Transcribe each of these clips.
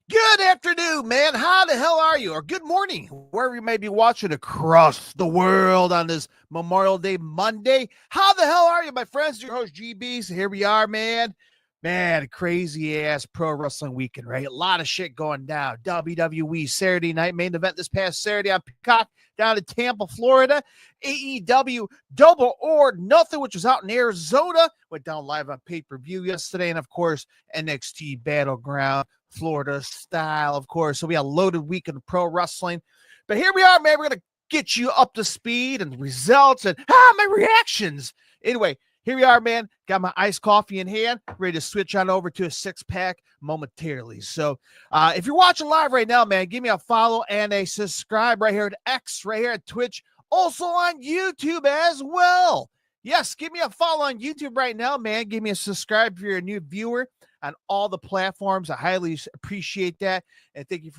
Good afternoon, man. How the hell are you? Or good morning, wherever you may be watching across the world on this Memorial Day Monday. How the hell are you, my friends? Your host, GB. So here we are, man. Man, crazy ass pro wrestling weekend, right? A lot of shit going down. WWE Saturday night main event this past Saturday on Peacock down in Tampa, Florida. AEW Double or Nothing, which was out in Arizona, went down live on pay-per-view yesterday. And of course, NXT Battleground, Florida style, of course. So we had a loaded weekend of pro wrestling. But here we are, man. We're going to get you up to speed and the results and my reactions. Anyway, here we are, man. Got my iced coffee in hand, ready to switch on over to a six-pack momentarily. So if you're watching live right now, man, give me a follow and a subscribe right here at X, right here at Twitch, also on YouTube as well. Yes, give me a follow on YouTube right now, man. Give me a subscribe if you're a new viewer on all the platforms. I highly appreciate that. And thank you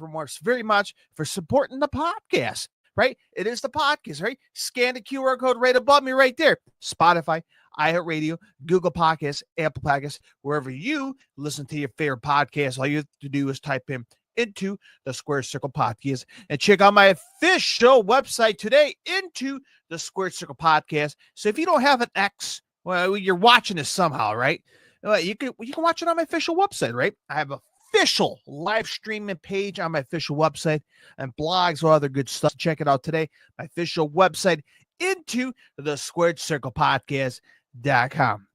very much for supporting the podcast, right? It is the podcast, right? Scan the QR code right above me right there. Spotify, iHeartRadio, Google Podcasts, Apple Podcasts, wherever you listen to your favorite podcast. All you have to do is type in into the Square Circle Podcast and check out my official website today, into the Square Circle Podcast. So if you don't have an X, well, you're watching this somehow, right? You can watch it on my official website, right? I have an official live streaming page on my official website and blogs or other good stuff. Check it out today. My official website, into the Squared Circle Podcast.com.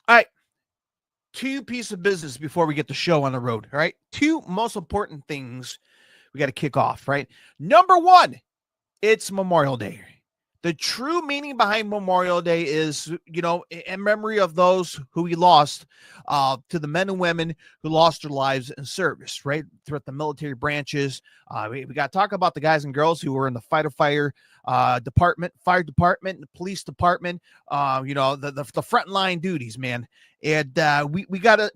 All right. Two pieces of business before we get the show on the road. All right. Two most important things we got to kick off, right? Number one, it's Memorial Day. The true meaning behind Memorial Day is, in memory of those who we lost, to the men and women who lost their lives in service, right? Throughout the military branches. We got to talk about the guys and girls who were in the fire department, the police department, the frontline duties, man. And we gotta,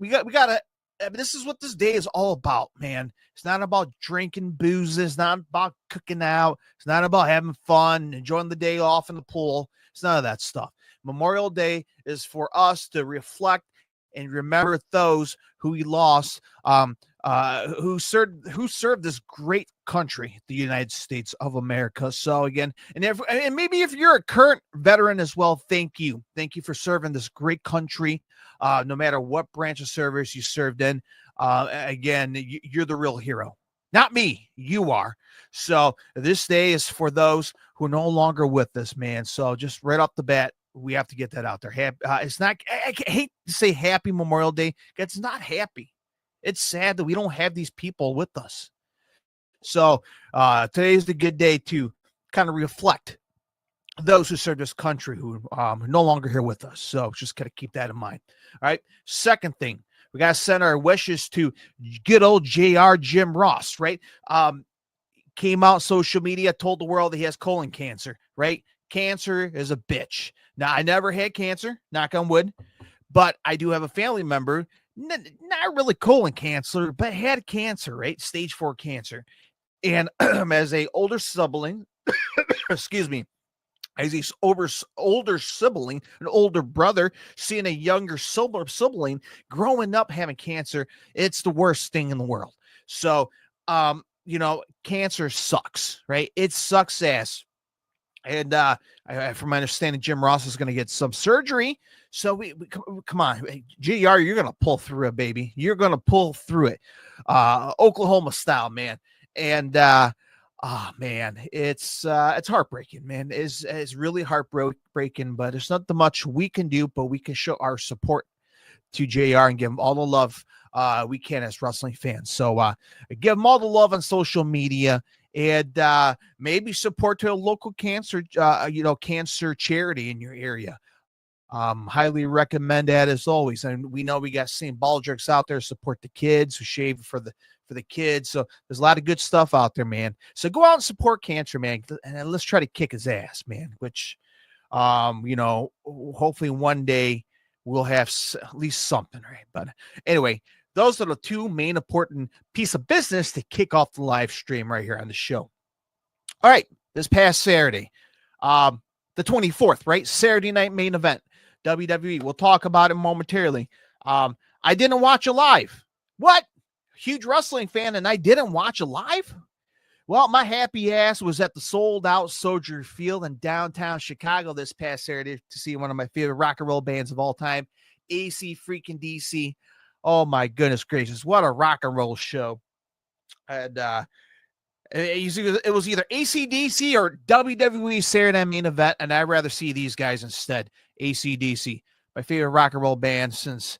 this is what this day is all about, man. It's not about drinking booze. It's not about cooking out. It's not about having fun, enjoying the day off in the pool. It's none of that stuff. Memorial Day is for us to reflect and remember those who we lost, who served this great country, the United States of America. So again, and maybe if you're a current veteran as well, thank you for serving this great country. No matter what branch of service you served in, again, you're the real hero. Not me, you are. So this day is for those who are no longer with us, man. So just right off the bat, we have to get that out there. It's not. I hate to say Happy Memorial Day. It's not happy. It's sad that we don't have these people with us. So today's the good day to kind of reflect those who served this country who are no longer here with us. So just got to keep that in mind. All right. Second thing, we got to send our wishes to good old JR Jim Ross, right? Came out on social media, told the world that he has colon cancer, right? Cancer is a bitch. Now, I never had cancer, knock on wood, but I do have a family member, not really colon cancer, but had cancer, right? Stage 4 cancer. And as a older sibling, excuse me, as he's older sibling, an older brother, seeing a younger sibling growing up having cancer, it's the worst thing in the world. So, cancer sucks, right? It sucks ass. And from my understanding, Jim Ross is going to get some surgery. So we come on, JR, you're going to pull through it, baby. You're going to pull through it, Oklahoma style, man. And man, it's heartbreaking, man. It's really heartbreaking. But there's not much we can do, but we can show our support to JR and give him all the love we can as wrestling fans. So give him all the love on social media. And maybe support to a local cancer charity in your area. Highly recommend that as always. And we know we got St. Baldrick's out there, support the kids who shave for the kids. So there's a lot of good stuff out there, man. So go out and support cancer, man. And let's try to kick his ass, man, which, hopefully one day we'll have at least something, right? But anyway, those are the two main important piece of business to kick off the live stream right here on the show. All right, this past Saturday, the 24th, right? Saturday night main event, WWE. We'll talk about it momentarily. I didn't watch it live. What? huge wrestling fan, and I didn't watch it live. Well, my happy ass was at the sold-out Soldier Field in downtown Chicago this past Saturday to see one of my favorite rock and roll bands of all time, AC freaking DC. Oh my goodness gracious, what a rock and roll show! And it was either AC/DC or WWE Saturday Night Main Event, and I'd rather see these guys instead. AC/DC, my favorite rock and roll band since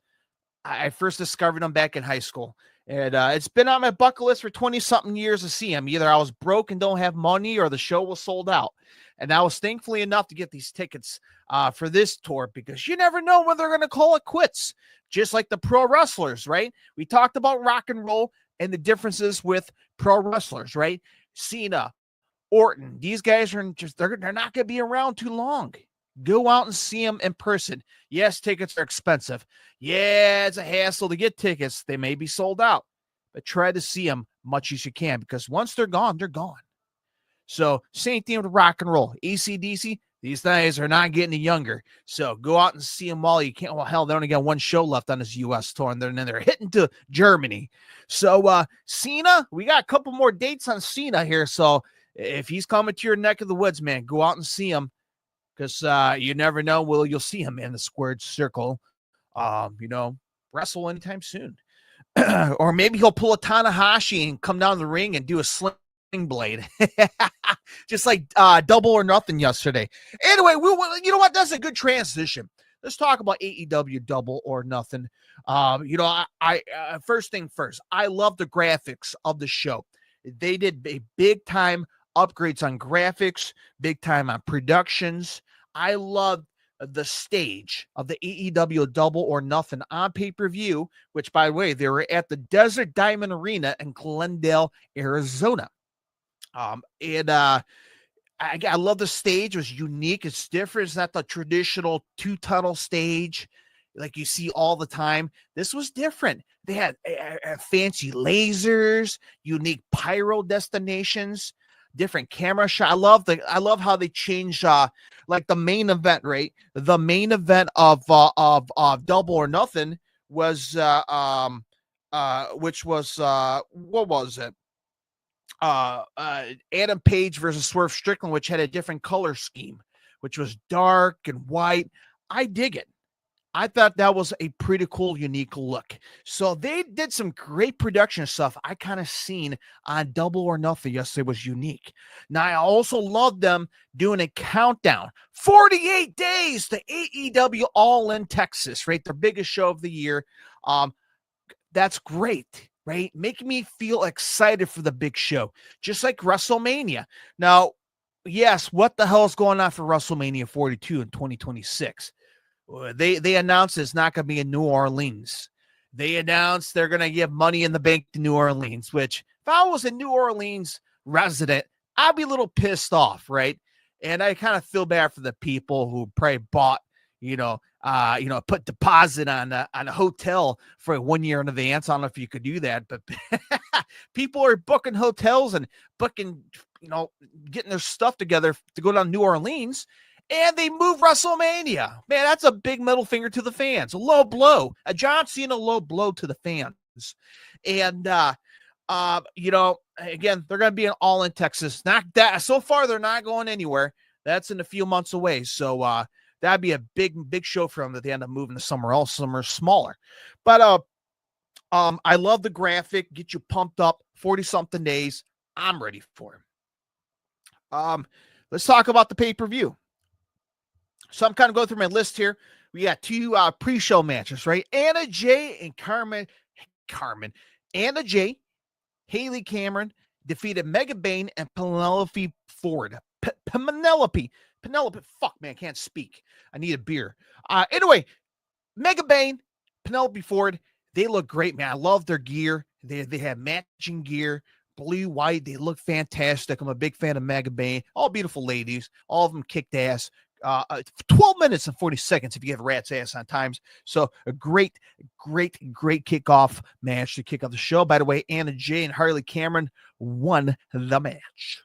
I first discovered them back in high school. And it's been on my bucket list for 20-something years to see them. Either I was broke and don't have money, or the show was sold out. And I was thankfully enough to get these tickets for this tour, because you never know when they're going to call it quits. Just like the pro wrestlers, right? We talked about rock and roll and the differences with pro wrestlers, right? Cena, Orton, these guys are they're not going to be around too long. Go out and see them in person. Yes, tickets are expensive. Yeah, it's a hassle to get tickets. They may be sold out, but try to see them much as you can, because once they're gone, they're gone. So same thing with rock and roll. AC/DC, these guys are not getting any younger. So go out and see them while you can. Well, hell, they only got one show left on this U.S. tour, and then they're hitting to Germany. So Cena, we got a couple more dates on Cena here. So if he's coming to your neck of the woods, man, go out and see him, because you never know. You'll see him in the squared circle, wrestle anytime soon. Or maybe he'll pull a Tanahashi and come down the ring and do a sling blade. Just like Double or Nothing yesterday. Anyway, you know what? That's a good transition. Let's talk about AEW Double or Nothing. I first thing first, I love the graphics of the show. They did a big time upgrades on graphics, big time on productions. I love the stage of the AEW Double or Nothing on pay-per-view, which, by the way, they were at the Desert Diamond Arena in Glendale, Arizona. I love the stage. It was unique. It's different. It's not the traditional two-tunnel stage like you see all the time. This was different. They had fancy lasers, unique pyro destinations, different camera shot. I love how they changed like the main event, right? The main event of Double or Nothing was which was what was it? Adam Page versus Swerve Strickland, which had a different color scheme, which was dark and white. I dig it. I thought that was a pretty cool, unique look. So they did some great production stuff I kind of seen on Double or Nothing yesterday. Was unique. Now, I also love them doing a countdown. 48 days to AEW All in Texas, right? Their biggest show of the year. That's great, right? Making me feel excited for the big show, just like WrestleMania. Now, yes, what the hell is going on for WrestleMania 42 in 2026? They announced it's not going to be in New Orleans. They announced they're going to give Money in the Bank to New Orleans, which if I was a New Orleans resident, I'd be a little pissed off, right? And I kind of feel bad for the people who probably bought, put deposit on a hotel for 1 year in advance. I don't know if you could do that, but people are booking hotels and booking, getting their stuff together to go down to New Orleans. And they move WrestleMania. Man, that's a big middle finger to the fans. A low blow. A John Cena low blow to the fans. And, again, they're going to be all in Texas. Not that. So far, they're not going anywhere. That's in a few months away. So that'd be a big show for them that they end up moving to somewhere else, somewhere smaller. But I love the graphic. Get you pumped up. 40-something days. I'm ready for it. Let's talk about the pay-per-view. So I'm kind of going through my list here. We got two pre-show matches, right? Anna Jay and Carmen. Anna Jay, Haley Cameron defeated Mega Bane and Penelope Ford. Penelope. Fuck, man, can't speak. I need a beer. Anyway, Mega Bane, Penelope Ford, they look great, man. I love their gear. They have matching gear. Blue, white, they look fantastic. I'm a big fan of Mega Bane. All beautiful ladies. All of them kicked ass. 12 minutes and 40 seconds if you get rat's ass on times. So a great kickoff match to kick off the show. By the way, Anna Jay and Harley Cameron won the match.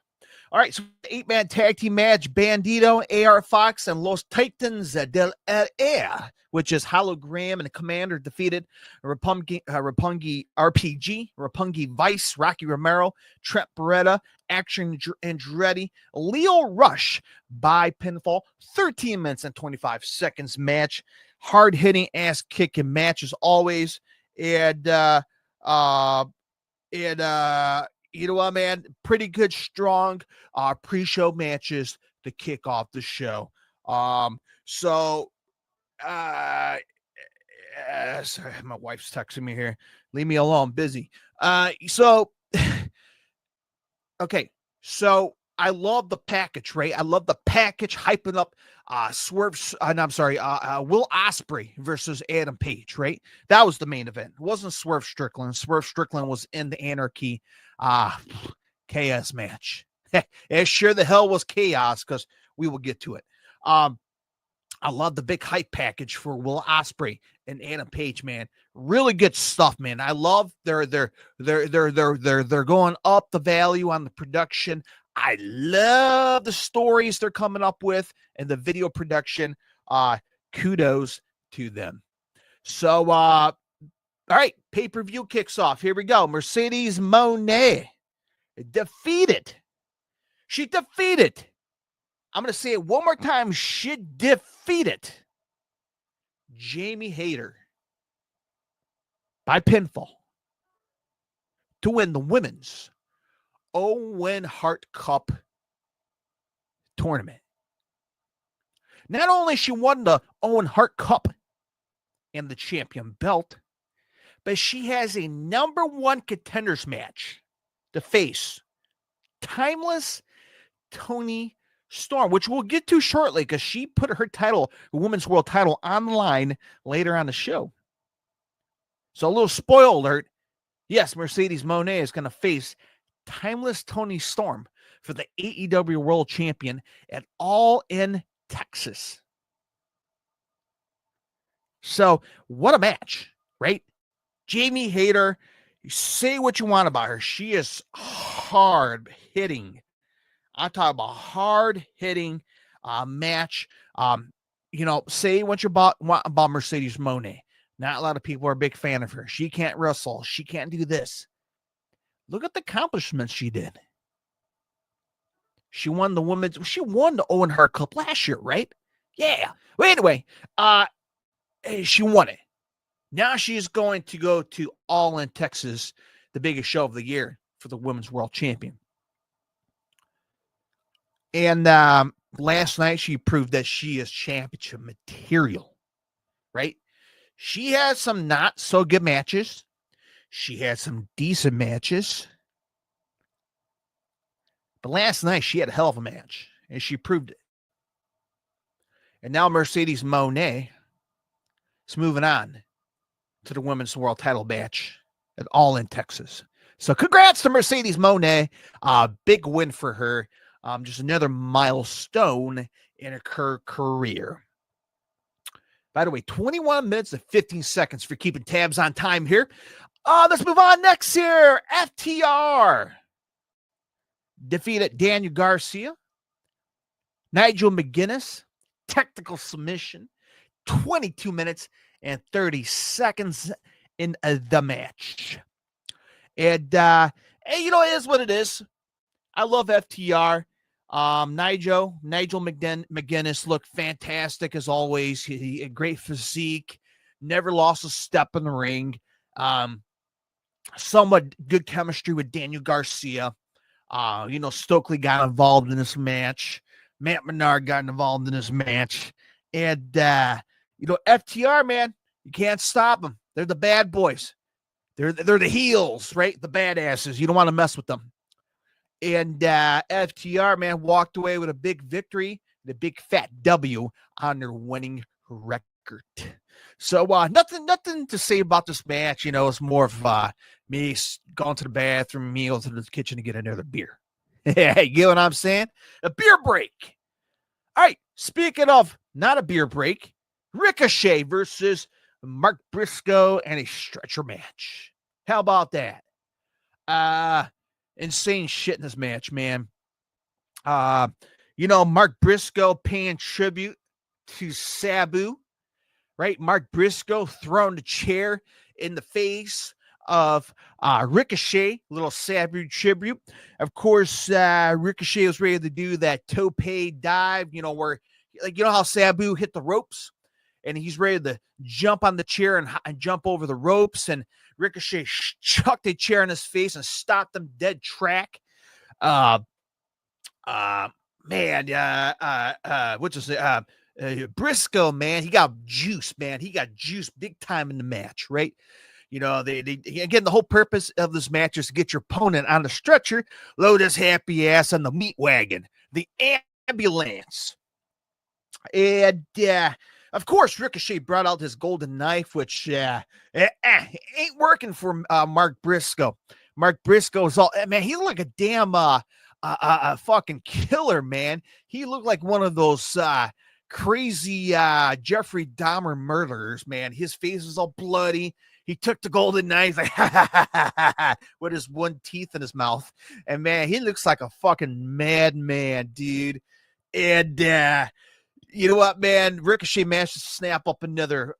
All right, so 8-man tag team match, Bandito, AR Fox, and Los Titans del Air, which is Hologram and the Commander defeated Rapungi Vice, Rocky Romero, Trent Beretta, Action Andretti, Leo Rush by pinfall. 13 minutes and 25 seconds match. Hard-hitting, ass-kicking match as always. And you know what, man? Pretty good, strong pre-show matches to kick off the show. Sorry, my wife's texting me here. Leave me alone, busy. Okay, so I love the package, right? I love the package hyping up Will Ospreay versus Adam Page, right? That was the main event. It wasn't Swerve Strickland. Swerve Strickland was in the Anarchy chaos match. It sure the hell was chaos, because we will get to it. I love the big hype package for Will Ospreay and Adam Page, man. Really good stuff, man. I love they're going up the value on the production. I love the stories they're coming up with and the video production. Kudos to them. So, all right, pay-per-view kicks off. Here we go. Mercedes Moné defeated. She defeated. I'm going to say it one more time. She defeated Jamie Hayter by pinfall to win the women's Owen Hart Cup tournament. Not only she won the Owen Hart Cup and the champion belt, but she has a number one contenders match to face Timeless Toni Storm, which we'll get to shortly, because she put her title, the Women's World title, online later on the show. So a little spoiler alert. Yes, Mercedes Moné is going to face Timeless Toni Storm for the AEW World Champion at All In Texas. So what a match, right? Jamie Hayter, you say what you want about her. She is hard hitting. I'm talking about hard-hitting match. Say what you want about Mercedes Moné. Not a lot of people are a big fan of her. She can't wrestle. She can't do this. Look at the accomplishments she did. She won the Owen Hart Cup last year, right? Yeah. Well, anyway, she won it. Now she's going to go to All In Texas, the biggest show of the year for the Women's World Champion. And last night, she proved that she is championship material, right? She had some not so good matches. She had some decent matches. But last night, she had a hell of a match, and she proved it. And now Mercedes Moné is moving on to the Women's World title match at All In Texas. So congrats to Mercedes Moné. Big win for her. Just another milestone in her career. By the way, 21 minutes and 15 seconds for keeping tabs on time here. Let's move on next here. FTR defeated Daniel Garcia, Nigel McGuinness, technical submission, 22 minutes and 30 seconds in the match. And, hey, it is what it is. I love FTR. Nigel McGuinness looked fantastic as always. He had great physique, never lost a step in the ring. Somewhat good chemistry with Daniel Garcia. Stokely got involved in this match. Matt Menard got involved in this match. And, FTR, man, you can't stop them. They're the bad boys. They're the heels, right? The badasses. You don't want to mess with them. And FTR, man, walked away with a big victory, the big fat W on their winning record. So nothing to say about this match. It's more of me going to the bathroom, me going to the kitchen to get another beer. You get what I'm saying? A beer break. All right, speaking of not a beer break, Ricochet versus Mark Briscoe and a stretcher match. How about that? Insane shit in this match, man. Uh, Mark Briscoe paying tribute to Sabu, right? Mark Briscoe throwing the chair in the face of Ricochet, little Sabu tribute. Of course, Ricochet was ready to do that tope dive, where, how Sabu hit the ropes and he's ready to jump on the chair and jump over the ropes. And Ricochet chucked a chair in his face and stopped him dead track. Uh, what's his Briscoe, man, he got juice, man. He got juice big time in the match, right? They again, the whole purpose of this match is to get your opponent on the stretcher, load his happy ass on the meat wagon, the ambulance. And of course, Ricochet brought out his golden knife, which ain't working for Mark Briscoe. Mark Briscoe is all, man, he looked like a damn a fucking killer, man. He looked like one of those crazy Jeffrey Dahmer murderers, man. His face is all bloody. He took the golden knife like, with his one teeth in his mouth. And, man, he looks like a fucking madman, dude. And you know what, man? Ricochet managed to snap up another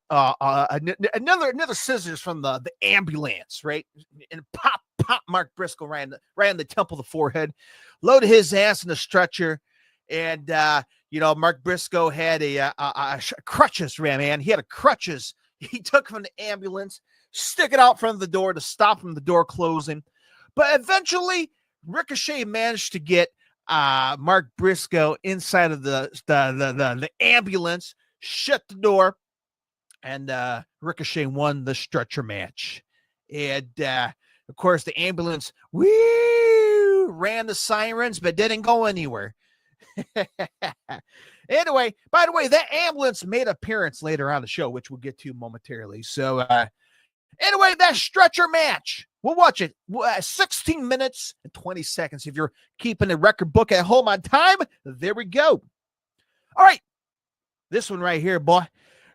scissors from the ambulance, right? And pop Mark Briscoe right in the temple of the forehead, loaded his ass in the stretcher, and Mark Briscoe had a crutches, man. He had a crutches. He took from the ambulance, stick it out front of the door to stop from the door closing. But eventually, Ricochet managed to get Mark Briscoe inside of the ambulance, shut the door, and Ricochet won the stretcher match. And of course, the ambulance ran the sirens, but didn't go anywhere. Anyway, by the way, that ambulance made an appearance later on the show, which we'll get to momentarily. So anyway, that stretcher match, we'll watch it. 16 minutes and 20 seconds. If you're keeping the record book at home on time, there we go. All right. This one right here, boy.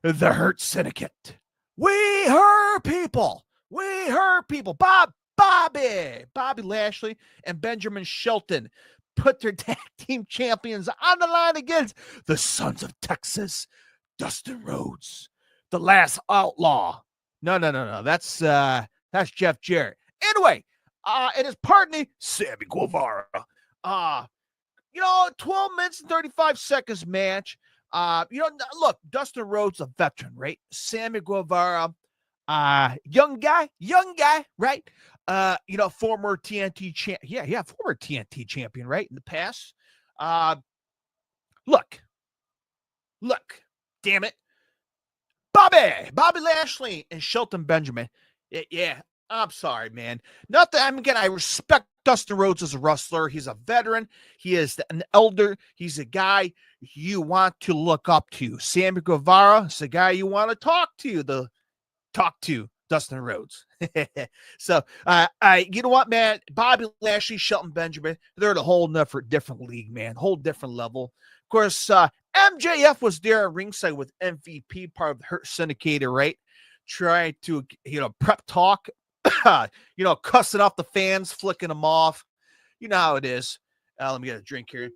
The Hurt Syndicate. We hurt people. We hurt people. Bobby Lashley and Benjamin Shelton put their tag team champions on the line against the Sons of Texas, Dustin Rhodes, the Last Outlaw. No. That's Jeff Jarrett. Anyway, and his partner, Sammy Guevara. 12 minutes and 35 seconds match. Look, Dustin Rhodes, a veteran, right? Sammy Guevara, young guy, right? Former TNT champ. Yeah, former TNT champion, right? In the past. Look, damn it. Bobby Lashley and Shelton Benjamin. Yeah, I'm sorry, man. I respect Dustin Rhodes as a wrestler. He's a veteran. He is an elder. He's a guy you want to look up to. Sammy Guevara is the guy you want to talk to. Dustin Rhodes. So, you know what, man? Bobby Lashley, Shelton Benjamin, they're at a whole different league, man. Whole different level. Of course, MJF was there at ringside with MVP, part of the Hurt Syndicator, right? Trying to, prep talk, cussing off the fans, flicking them off. You know how it is. Let me get a drink here.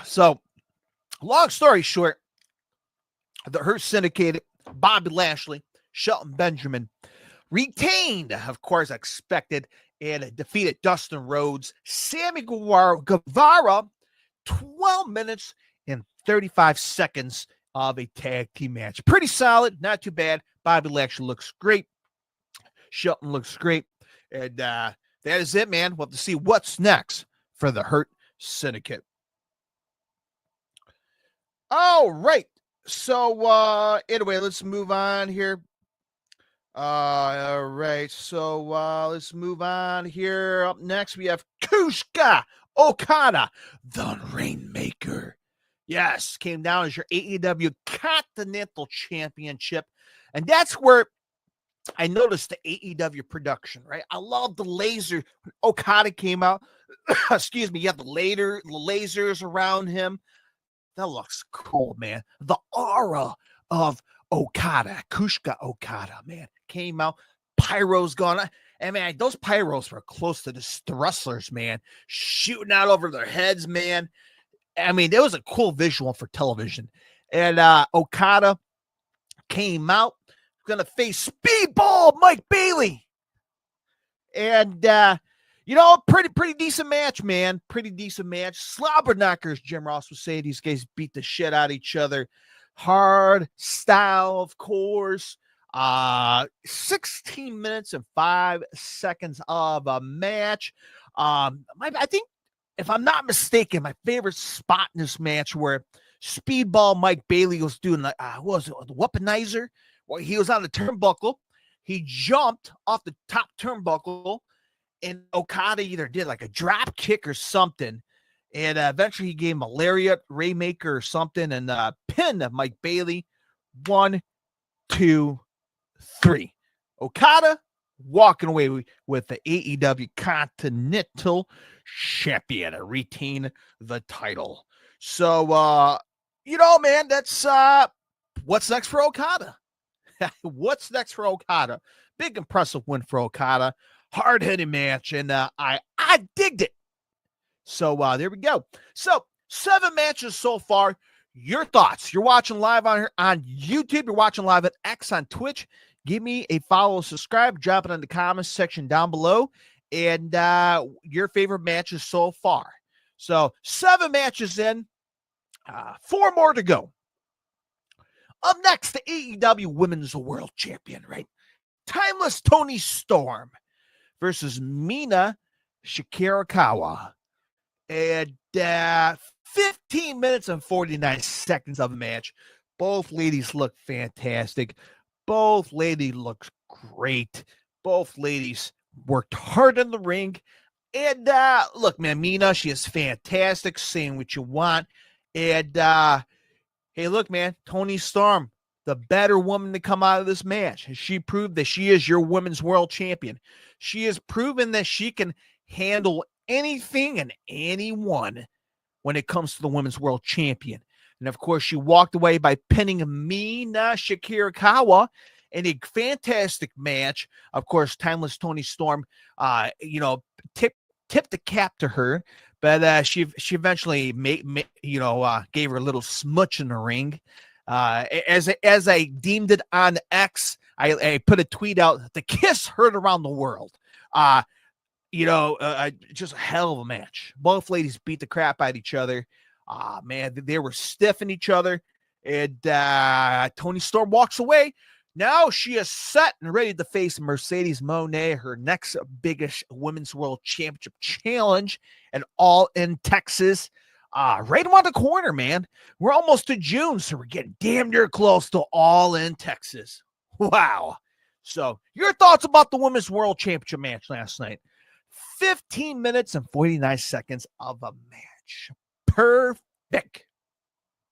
So, long story short, the Hurt Syndicated, Bobby Lashley, Shelton Benjamin, retained, of course, expected, and defeated Dustin Rhodes, Sammy Guevara, 12 minutes and 35 seconds of a tag team match. Pretty solid, not too bad. Bobby Lashley looks great. Shelton looks great. And that is it, man. We'll have to see what's next for the Hurt Syndicate. All right. So, anyway, let's move on here. All right. So, let's move on here. Up next, we have Kushka Okada, the Rainmaker. Yes, came down as your AEW Continental Championship. And that's where I noticed the AEW production, right? I love the laser. When Okada came out, excuse me, you have the lasers around him. That looks cool, man. The aura of Okada, Kushka Okada, man, came out. pyros going on. And man, those pyros were close to the wrestlers, man, shooting out over their heads, man. I mean, it was a cool visual for television. And Okada came out, going to face Speedball Mike Bailey. And, pretty decent match, man. Pretty decent match. Slobber knockers, Jim Ross would say. These guys beat the shit out of each other. Hard style, of course. 16 minutes and 5 seconds of a match. I think, if I'm not mistaken, my favorite spot in this match where Speedball Mike Bailey was doing the weaponizer. Well, he was on the turnbuckle. He jumped off the top turnbuckle, and Okada either did like a drop kick or something. And eventually he gave him a lariat, Raymaker or something, and pinned Mike Bailey. 1, 2, 3. Okada walking away with the AEW Continental Champion to retain the title. So, man, that's what's next for Okada. What's next for Okada? Big impressive win for Okada. Hard-hitting match, and I digged it. So there we go. So 7 matches so far. Your thoughts? You're watching live on YouTube. You're watching live at X on Twitch. Give me a follow, subscribe, drop it in the comments section down below, and your favorite matches so far. So 7 matches in, 4 more to go. Up next, the AEW Women's World Champion, right? Timeless Toni Storm versus Mina Shikirakawa. And 15 minutes and 49 seconds of the match. Both ladies look fantastic. Both ladies look great. Both ladies worked hard in the ring. And look, man, Mina, she is fantastic, saying what you want. And hey, look, man, Toni Storm, the better woman to come out of this match. She proved that she is your women's world champion. She has proven that she can handle anything and anyone when it comes to the women's world champion. And of course, she walked away by pinning Mina Shikirakawa in a fantastic match. Of course, Timeless Toni Storm, tipped the cap to her, but she eventually gave her a little smudge in the ring. As I deemed it on X, I put a tweet out. The kiss heard around the world. Just a hell of a match. Both ladies beat the crap out of each other. Man, they were stiffing each other. And Toni Storm walks away. Now she is set and ready to face Mercedes Moné, her next biggest Women's World Championship challenge, and all in Texas. Right around the corner, man. We're almost to June, so we're getting damn near close to All in Texas. Wow. So, your thoughts about the Women's World Championship match last night? 15 minutes and 49 seconds of a match. Perfect.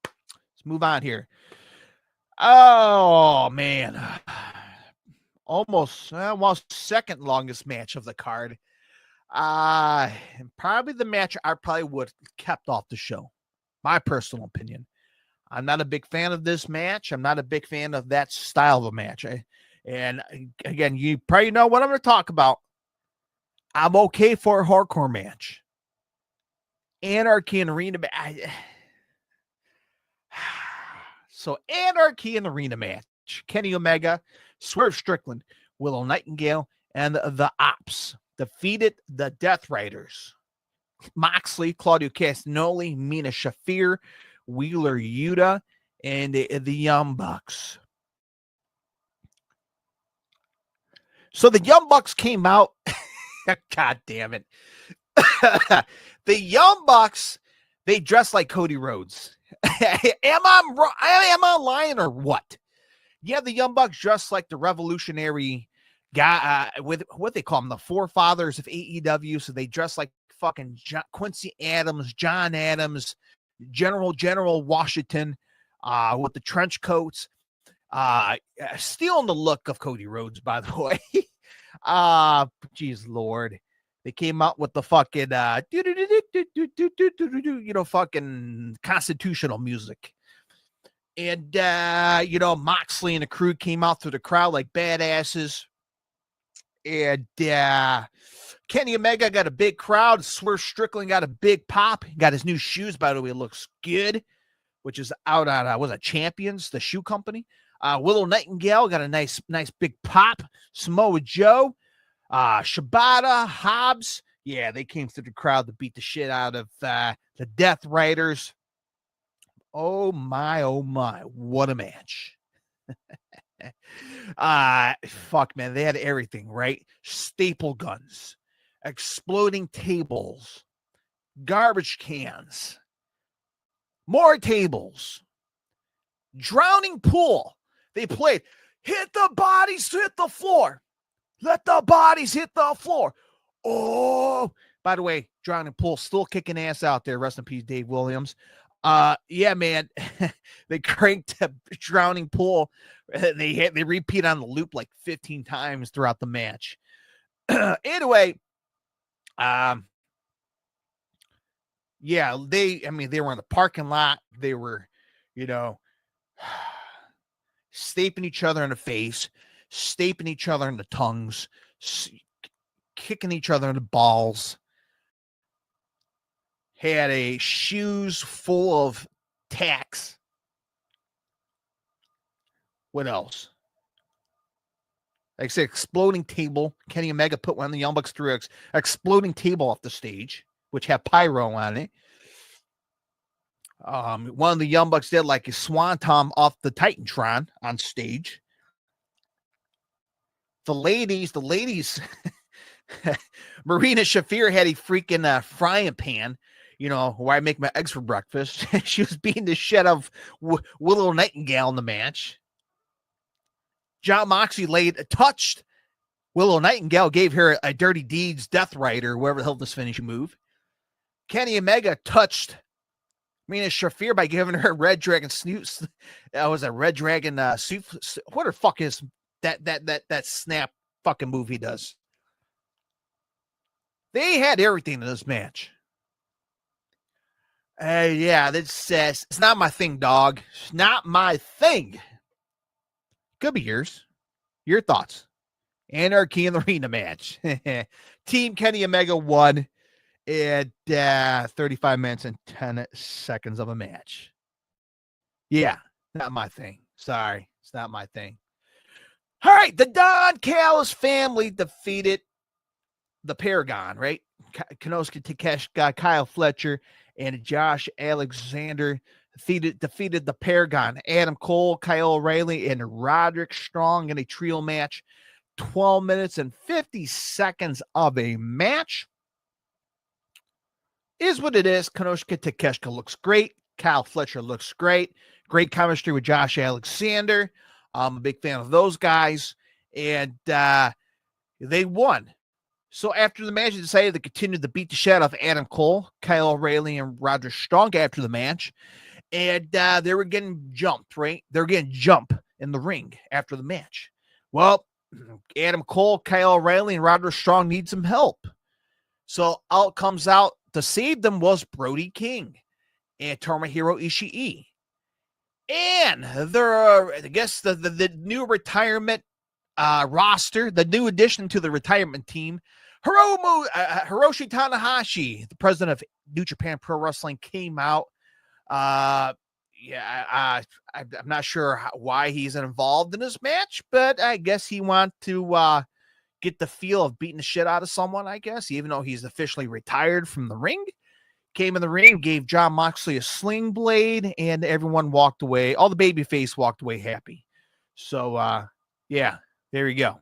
Let's move on here. Oh, man. Almost second longest match of the card. And probably the match I probably would have kept off the show. My personal opinion. I'm not a big fan of this match. I'm not a big fan of that style of a match. And again, you probably know what I'm going to talk about. I'm okay for a hardcore match. Anarchy in Arena. So Anarchy in Arena match. Kenny Omega, Swerve Strickland, Willow Nightingale, and the Ops defeated the Death Riders. Moxley, Claudio Castagnoli, Mina Shafir, Wheeler Yuta, and the Young Bucks. So the Young Bucks came out. God damn it. The Young Bucks, they dress like Cody Rhodes. Am I lying or what? Yeah, the Young Bucks dress like the revolutionary guy with what they call them, the forefathers of AEW. So they dress like fucking Quincy Adams, John Adams, General Washington, with the trench coats, stealing the look of Cody Rhodes, by the way. Geez, Lord. They came out with the fucking, fucking constitutional music. And, Moxley and the crew came out through the crowd like badasses. And Kenny Omega got a big crowd. Swerve Strickland got a big pop. Got his new shoes, by the way. Looks good, which is out on, was it Champions, the shoe company. Willow Nightingale got a nice big pop. Samoa Joe, Shibata, Hobbs. Yeah, they came through the crowd to beat the shit out of the Death Riders. Oh my, what a match. Fuck, man, they had everything, right? Staple guns, exploding tables, garbage cans, more tables, drowning pool. They played, hit the bodies, hit the floor. Let the bodies hit the floor. Oh, by the way, drowning pool still kicking ass out there. Rest in peace, Dave Williams. Yeah, man, they cranked a drowning pool. They repeat on the loop like 15 times throughout the match. Anyway, yeah, they were in the parking lot. They were, stapling each other in the face, stapling each other in the tongues, kicking each other in the balls. Had a shoes full of tacks. What else? Like I said, exploding table. Kenny Omega put one of the Young Bucks through an exploding table off the stage, which had pyro on it. One of the Young Bucks did like a swanton off the Titantron on stage. The ladies, Marina Shafir had a freaking frying pan, where I make my eggs for breakfast. She was beating the shit out of Willow Nightingale in the match. John Moxley touched Willow Nightingale, gave her a Dirty Deeds Death Rider, wherever the hell this finishing move. Kenny Omega touched Marina Shafir by giving her Red Dragon Snoot. That was a Red Dragon suit. What the fuck is that snap fucking move he does? They had everything in this match. Yeah, that says it's not my thing, dog. It's not my thing. Could be yours. Your thoughts. Anarchy in the Arena match. Team Kenny Omega won at 35 minutes and 10 seconds of a match. Yeah, not my thing. Sorry, it's not my thing. All right, the Don Callis family defeated the Paragon, right? Konosuke Takeshita, Kyle Fletcher, and Josh Alexander defeated the Paragon. Adam Cole, Kyle O'Reilly, and Roderick Strong in a trio match. 12 minutes and 50 seconds of a match. Is what it is. Konosuke Takeshita looks great. Kyle Fletcher looks great. Great chemistry with Josh Alexander. I'm a big fan of those guys. And they won. So after the match, they decided to continue to beat the shit out of Adam Cole, Kyle O'Reilly, and Roderick Strong after the match. And they were getting jumped, right? They're getting jump in the ring after the match. Well, Adam Cole, Kyle O'Reilly, and Roderick Strong need some help. So out comes out to save them was Brody King and Tomohiro Ishii. And I guess the new retirement roster, the new addition to the retirement team, Hiroshi Tanahashi, the president of New Japan Pro Wrestling, came out. I'm not sure why he's involved in this match, but I guess he wanted to get the feel of beating the shit out of someone, I guess, even though he's officially retired from the ring. Came in the ring, gave John Moxley a sling blade, and everyone walked away. All the babyface walked away happy. So, yeah, there you go.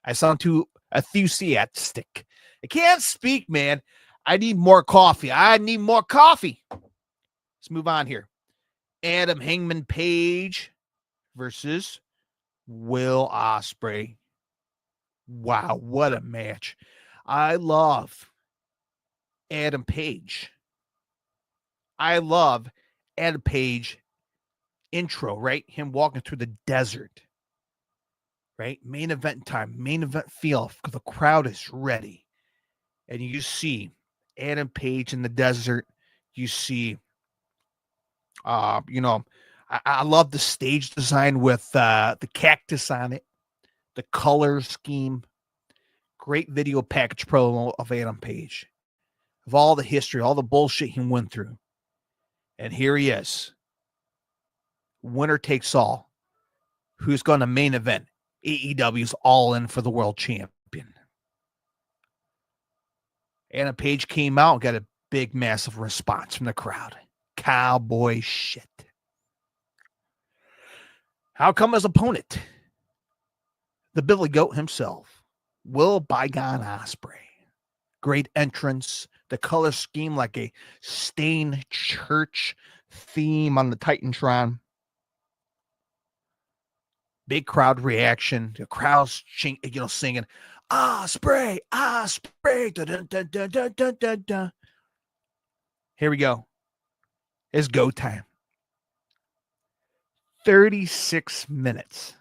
I sound too enthusiastic. I can't speak, man. I need more coffee. Let's move on here. Adam Hangman Page versus Will Ospreay. Wow, what a match. I love Adam Page. I love Adam Page intro, right? Him walking through the desert. Right? Main event time, main event feel. The crowd is ready. And you see Adam Page in the desert. You see, I love the stage design with the cactus on it, the color scheme. Great video package promo of Adam Page, of all the history, all the bullshit he went through. And here he is. Winner takes all. Who's going to main event? AEW's All In for the world champion. Adam Page came out and got a big, massive response from the crowd. Cowboy shit. How come his opponent? The Billy Goat himself. Will Bygone Ospreay. Great entrance. The color scheme like a stained church theme on the Titantron. Big crowd reaction. The crowd's singing, Ospreay, Ospreay. Dun, dun, dun, dun, dun, dun, dun. Here we go. It's go time. 36 minutes.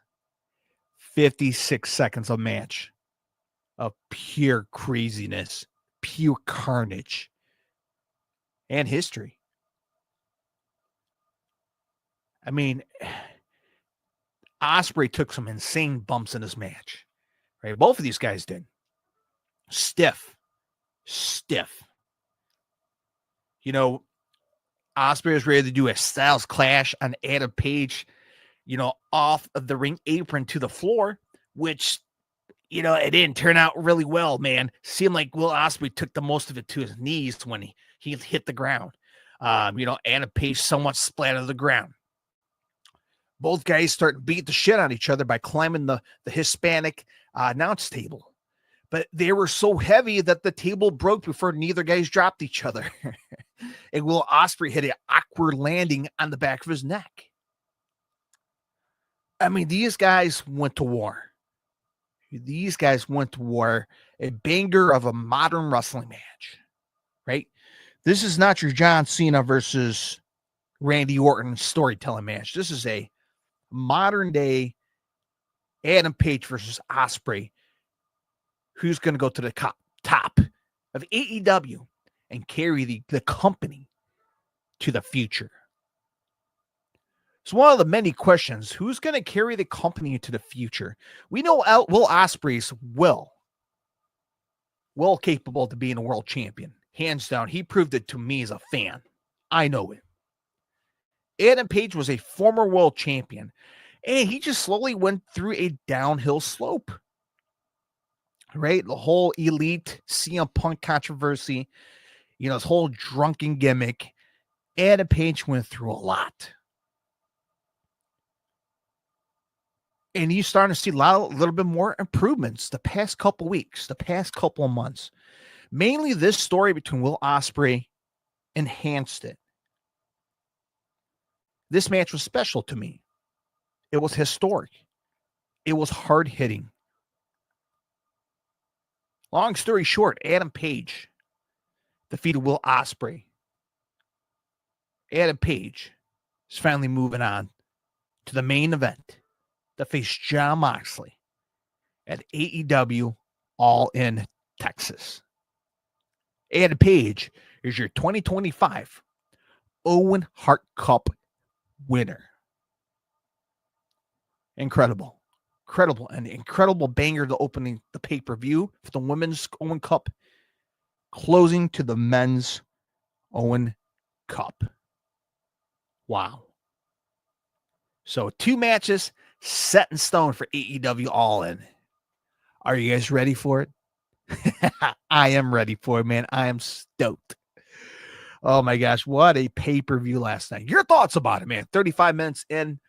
56 seconds of match. Of pure craziness. Pure carnage. And history. I mean, Ospreay took some insane bumps in this match. Right? Both of these guys did. Stiff. You know, Ospreay was ready to do a Styles Clash on Adam Page, off of the ring apron to the floor, which, it didn't turn out really well, man. Seemed like Will Ospreay took the most of it to his knees when he hit the ground. Adam Page somewhat splattered the ground. Both guys start to beat the shit on each other by climbing the Hispanic announce table. But they were so heavy that the table broke before neither guys dropped each other. And Will Ospreay hit an awkward landing on the back of his neck. I mean, these guys went to war. A banger of a modern wrestling match. Right? This is not your John Cena versus Randy Orton storytelling match. This is a modern day Adam Page versus Ospreay. Who's going to go to the top of AEW and carry the company to the future? It's one of the many questions. Who's going to carry the company into the future? We know Will Ospreay's well capable to being a world champion. Hands down. He proved it to me as a fan. I know it. Adam Page was a former world champion, and he just slowly went through a downhill slope. Right? The whole Elite CM Punk controversy, his whole drunken gimmick. Adam Page went through a lot. And he's starting to see a little bit more improvements the past couple weeks, the past couple of months. Mainly this story between Will Ospreay enhanced it. This match was special to me. It was historic. It was hard-hitting. Long story short, Adam Page defeated Will Ospreay. Adam Page is finally moving on to the main event to face Jon Moxley at AEW All In Texas. Adam Page is your 2025 Owen Hart Cup winner. Incredible. An incredible banger to opening the pay-per-view for the Women's Owen Cup, closing to the Men's Owen Cup. Wow. So 2 matches set in stone for AEW All In. Are you guys ready for it? I am ready for it, man. I am stoked. Oh my gosh, what a pay-per-view last night. Your thoughts about it, man. 35 minutes in.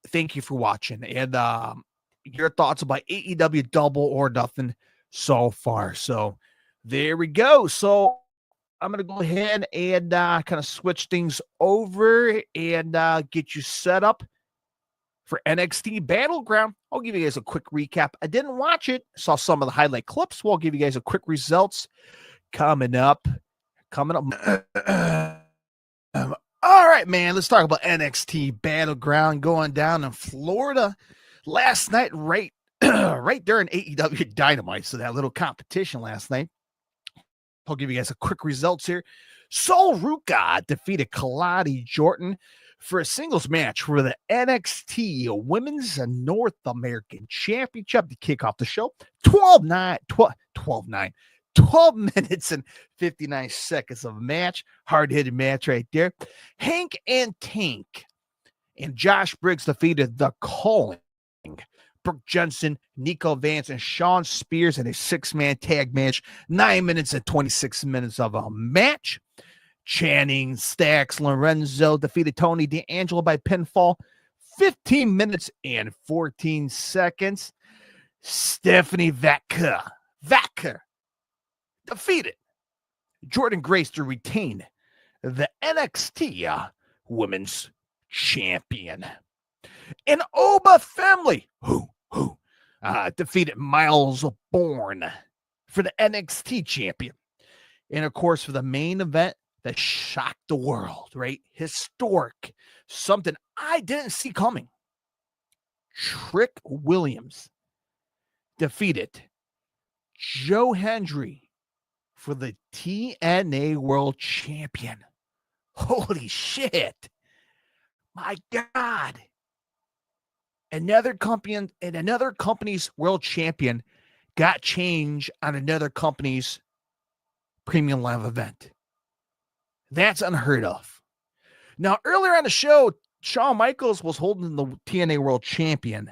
Thank you for watching. And your thoughts about AEW Double or Nothing so far. So there we go. So I'm going to go ahead and kind of switch things over and get you set up for NXT Battleground. I'll give you guys a quick recap. I didn't watch it. Saw some of the highlight clips. We'll give you guys a quick results coming up. All right, man, let's talk about NXT Battleground going down in Florida last night, right during AEW Dynamite. So that little competition last night. I'll give you guys a quick results here. Sol Ruka defeated Kalani Jordan, for a singles match for the NXT Women's North American Championship to kick off the show. 12 minutes and 59 seconds of a match. Hard-hitting match right there. Hank and Tank and Josh Briggs defeated The Calling, Brooke Jensen, Nico Vance, and Sean Spears in a 6-man tag match. 9 minutes and 26 minutes of a match. Channing Stacks Lorenzo defeated Tony D'Angelo by pinfall. 15 minutes and 14 seconds. Stephanie Vaca defeated Jordan Grace to retain the NXT Women's Champion. And Oba family defeated Miles Bourne for the NXT champion. And of course, for the main event that shocked the world, right? Historic. Something I didn't see coming. Trick Williams defeated Joe Hendry for the TNA World Champion. Holy shit. My God. Another company's world champion got change on another company's premium live event. That's unheard of. Now, earlier on the show, Shawn Michaels was holding the TNA World Champion.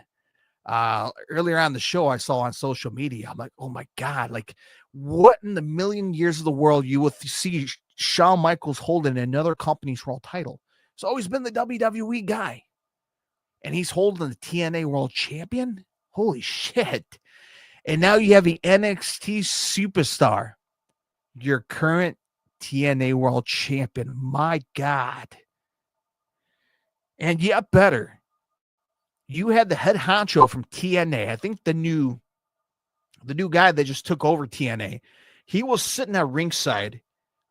Earlier on the show, I saw on social media. I'm like, oh my God, like what in the million years of the world you will see Shawn Michaels holding another company's world title? It's always been the WWE guy. And he's holding the TNA World Champion? Holy shit. And now you have the NXT superstar, your current TNA World Champion. My God. And yet better, you had the head honcho from TNA. I think the new guy that just took over TNA. He was sitting at ringside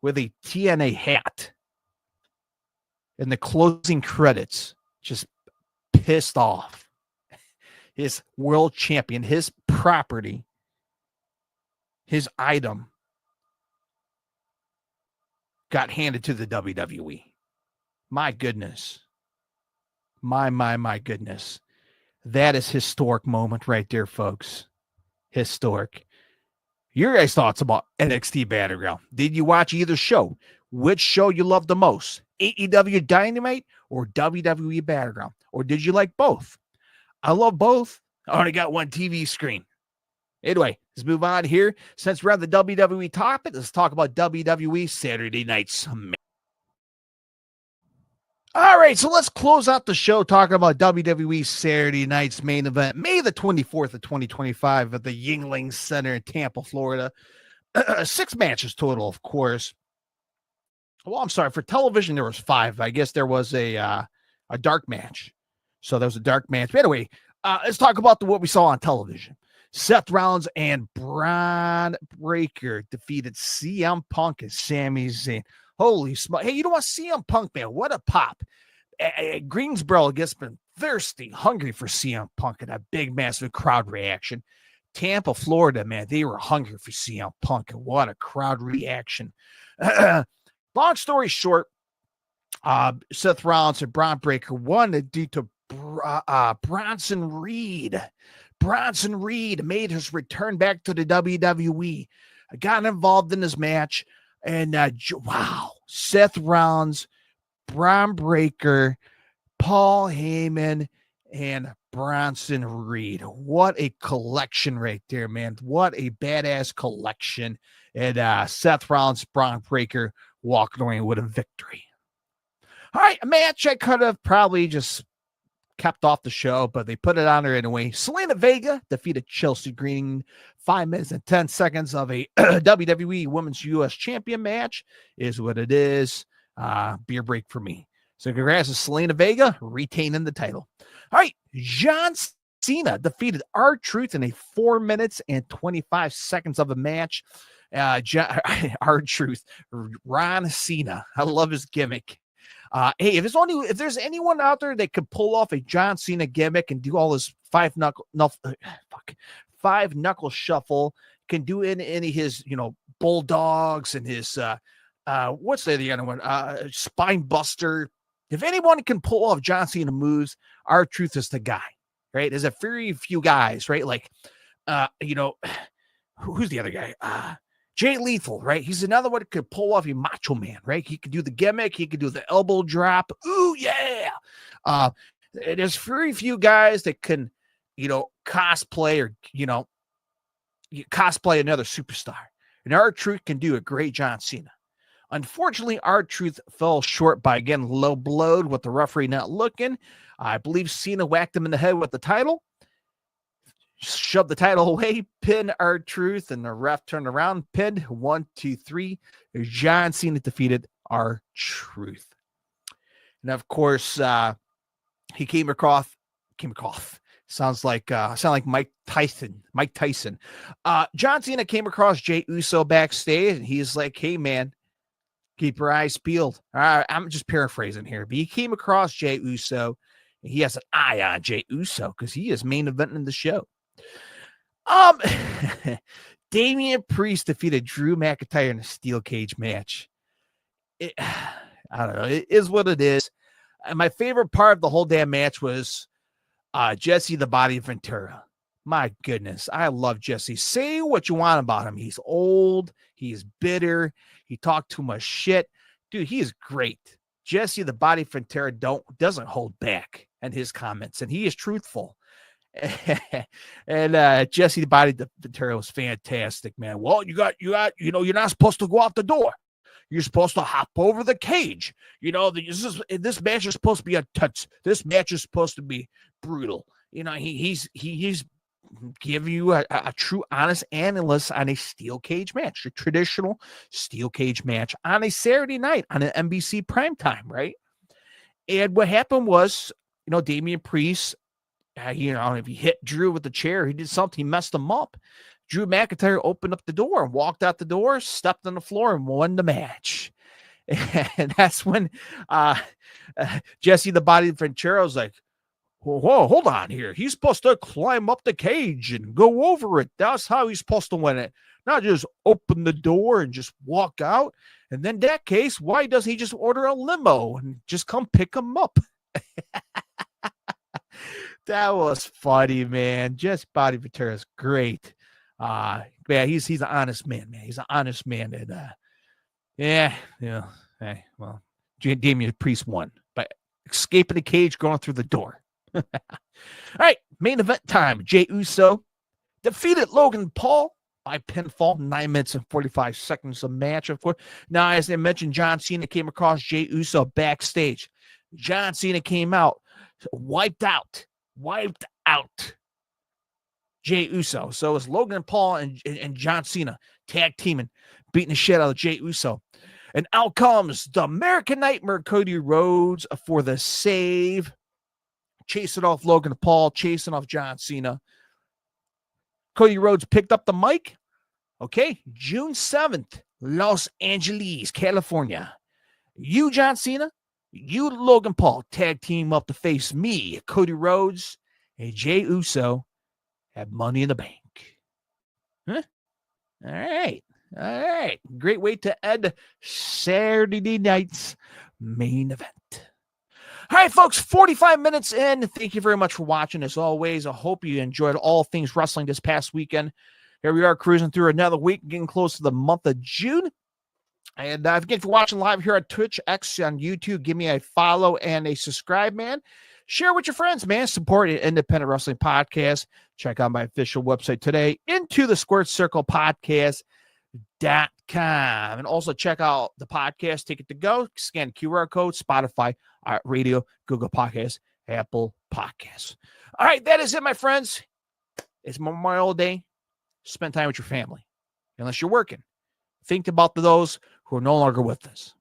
with a TNA hat. In the closing credits, just pissed off. His world champion, his property, his item got handed to the WWE. My goodness. My goodness. That is historic moment right there, folks. Historic. Your guys' thoughts about NXT Battleground. Did you watch either show? Which show you loved the most? AEW Dynamite or WWE Battleground? Or did you like both? I love both. I only got one TV screen. Anyway, let's move on here. Since we're on the WWE topic, let's talk about WWE Saturday Night Smackdown. All right, so let's close out the show talking about WWE Saturday Night's main event, May the 24th of 2025 at the Yuengling Center in Tampa, Florida. 6 matches total, of course. Well, I'm sorry. For television, there was 5. I guess there was a dark match. So there was a dark match. But anyway, let's talk about what we saw on television. Seth Rollins and Braun Breaker defeated CM Punk and Sami Zayn. Holy smokes. Hey, you know what? CM Punk, man, what a pop. Greensboro gets been thirsty, hungry for CM Punk and that big, massive crowd reaction. Tampa, Florida, man, they were hungry for CM Punk, and what a crowd reaction. Long story short, Seth Rollins and Braun Breaker won due to Bronson Reed. Bronson Reed made his return back to the WWE. Got involved in this match. And wow, Seth Rollins, Braun Breaker, Paul Heyman, and Bronson Reed. What a collection right there, man. What a badass collection. And Seth Rollins, Braun Breaker walking away with a victory. All right, a match I could have probably just kept off the show, but they put it on her anyway. Selena Vega defeated Chelsea Green. 5 minutes and 10 seconds of a WWE Women's U.S. Champion match is what it is. Beer break for me. So congrats to Selena Vega retaining the title. All right, John Cena defeated R-Truth in a 4 minutes and 25 seconds of a match. R-Truth, Ron Cena. I love his gimmick. Hey, if there's anyone out there that could pull off a John Cena gimmick and do all this five knuckle shuffle, can do any of his, bulldogs and his what's the other one? Spine buster, If anyone can pull off John Cena moves, R-Truth is the guy, right? There's a very few guys, right? Like, who's the other guy? Jay Lethal, right? He's another one that could pull off a Macho Man, right? He could do the gimmick. He could do the elbow drop. Ooh, yeah. There's very few guys that can, cosplay or, cosplay another superstar. And R-Truth can do a great John Cena. Unfortunately, R-Truth fell short by, again, low blowed with the referee not looking. I believe Cena whacked him in the head with the title. Shoved the title away, pinned R-Truth, and the ref turned around, pinned 1, 2, 3. John Cena defeated R-Truth. And of course, he came across. Sound like Mike Tyson. John Cena came across Jey Uso backstage, and he's like, "Hey, man, keep your eyes peeled." All right, I'm just paraphrasing here, but he came across Jey Uso, and he has an eye on Jey Uso because he is main eventing the show. Damian Priest defeated Drew McIntyre in a steel cage match. I don't know. It is what it is. And my favorite part of the whole damn match was Jesse the Body Ventura. My goodness. I love Jesse. Say what you want about him. He's old. He's bitter. He talked too much shit. Dude, he is great. Jesse the Body Ventura doesn't hold back in his comments, and he is truthful. And Jesse the Body Ventura was fantastic, man. Well, you're not supposed to go out the door. You're supposed to hop over the cage. This match is supposed to be intense. This match is supposed to be brutal. He's giving you a true, honest analyst on a steel cage match, a traditional steel cage match on a Saturday night on an NBC primetime, right? And what happened was, Damian Priest, if he hit Drew with the chair, he did something, he messed him up. Drew McIntyre opened up the door and walked out the door, stepped on the floor, and won the match. And that's when Jesse the Body Ventura was like, whoa, hold on here. He's supposed to climb up the cage and go over it. That's how he's supposed to win it. Not just open the door and just walk out. And then in that case, why doesn't he just order a limo and just come pick him up? That was funny, man. Jesse Body Ventura is great. He's an honest man, man. He's an honest man. And hey, well, Damian Priest won by escaping the cage, going through the door. All right, main event time. Jey Uso defeated Logan Paul by pinfall, 9 minutes and 45 seconds of match, of course. Now, as I mentioned, John Cena came across Jey Uso backstage. John Cena came out, wiped out Jey Uso. So it's Logan Paul and John Cena tag teaming, beating the shit out of Jey Uso. And out comes the American Nightmare, Cody Rhodes, for the save. Chasing off Logan Paul, chasing off John Cena. Cody Rhodes picked up the mic. Okay, June 7th, Los Angeles, California. You, John Cena, you, Logan Paul, tag team up to face me, Cody Rhodes, and Jey Uso have Money in the Bank. Huh? All right. Great way to end Saturday night's main event. All right, folks, 45 minutes in. Thank you very much for watching. As always, I hope you enjoyed all things wrestling this past weekend. Here we are cruising through another week, getting close to the month of June. And again, if you're watching live here on Twitch, X, on YouTube, give me a follow and a subscribe, man. Share with your friends, man. Support an independent wrestling podcast. Check out my official website today, Into the Squared Circle Podcast.com. And also check out the podcast Ticket to Go. Scan QR code, Spotify, Radio, Google Podcasts, Apple Podcasts. All right, that is it, my friends. It's Memorial Day. Spend time with your family. Unless you're working. Think about those who are no longer with us.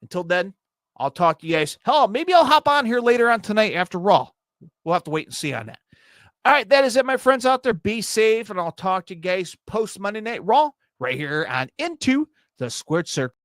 Until then, I'll talk to you guys. Hell, maybe I'll hop on here later on tonight after Raw. We'll have to wait and see on that. All right, that is it, my friends out there. Be safe, and I'll talk to you guys post Monday Night Raw right here on Into the Squared Circle.